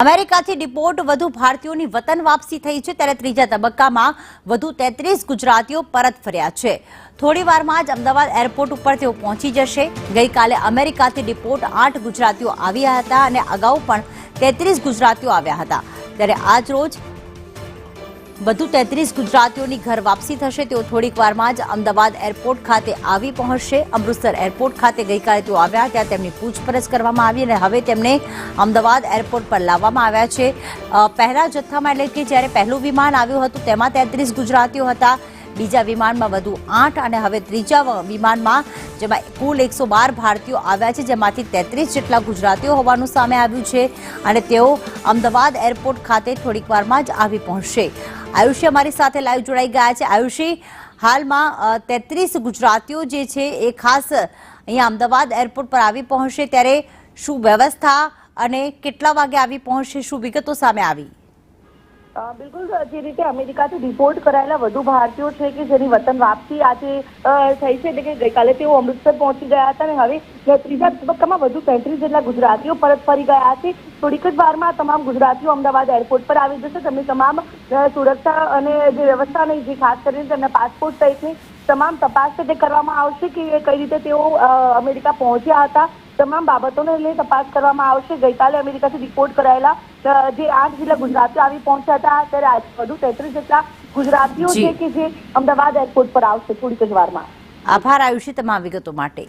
અમેરિકાથી ડિપોર્ટ વધુ ભારતીયોની વતન વાપસી થઈ છે, ત્યારે ત્રીજા તબક્કામાં વધુ 33 ગુજરાતીઓ પરત ફર્યા છે। થોડીવારમાં જ અમદાવાદ એરપોર્ટ ઉપર તેઓ પહોંચી જશે। ગઈકાલે અમેરિકાથી ડિપોર્ટ 8 ગુજરાતીઓ આવ્યા હતા અને અગાઉ પણ 33 ગુજરાતીઓ આવ્યા હતા, ત્યારે આજ રોજ વધુ 33 ગુજરાતીઓની ઘર વાપસી થશે। તેઓ થોડીક વારમાં જ અમદાવાદ એરપોર્ટ ખાતે આવી પહોંચશે। અમૃતસર એરપોર્ટ ખાતે ગઈકાલે તેઓ આવ્યા, ત્યાં તેમની પૂછપરછ કરવામાં આવી અને હવે તેમને અમદાવાદ એરપોર્ટ પર લાવવામાં આવ્યા છે। પહેલા જથ્થામાં એટલે કે જ્યારે પહેલું વિમાન આવ્યું હતું તેમાં 33 ગુજરાતીઓ હતા, બીજા વિમાનમાં વધુ 8 અને હવે ત્રીજા વિમાનમાં જેમાં કુલ 112 ભારતીયો આવ્યા છે, જેમાંથી 33 જેટલા ગુજરાતીઓ હોવાનું સામે આવ્યું છે અને તેઓ અમદાવાદ એરપોર્ટ ખાતે થોડીક વારમાં જ આવી પહોંચશે। આયુષી અમારી સાથે લાઈવ જોડાઈ ગયા છે। આયુષી, હાલમાં 33 ગુજરાતીઓ જે છે એ ખાસ અહીંયા અમદાવાદ એરપોર્ટ પર આવી પહોંચશે, ત્યારે શું વ્યવસ્થા અને કેટલા વાગે આવી પહોંચશે, શું વિગતો સામે આવી? બિલકુલ, જે રીતે અમેરિકાથી ડિપોર્ટ કરાયેલા વધુ ભારતીયો છે કે જેની વતન વાપસી આજે થઈ છે, એટલે કે ગઈકાલે તેઓ અમૃતસર પહોંચી ગયા હતા અને હવે ત્રીજા તબક્કામાં વધુ 33 જેટલા ગુજરાતીઓ પરત ફરી ગયા છે। થોડીક જ વારમાં તમામ ગુજરાતીઓ અમદાવાદ એરપોર્ટ પર આવી જશે। તેમની તમામ સુરક્ષા અને જે વ્યવસ્થાની જે ખાસ કરીને તેમના પાસપોર્ટ સહિતની તમામ તપાસ તે કરવામાં આવશે કે કઈ રીતે તેઓ અમેરિકા પહોંચ્યા હતા, તમામ બાબતોને લઈને તપાસ કરવામાં આવશે। ગઈકાલે અમેરિકાથી રિપોર્ટ કરાયેલા જે 8 જેટલા ગુજરાતીઓ આવી પહોંચ્યા હતા, ત્યારે આજે વધુ 33 જેટલા ગુજરાતીઓ છે કે જે અમદાવાદ એરપોર્ટ પર આવશે થોડીક જ વારમાં। આભાર આયુષી તમામ વિગતો માટે।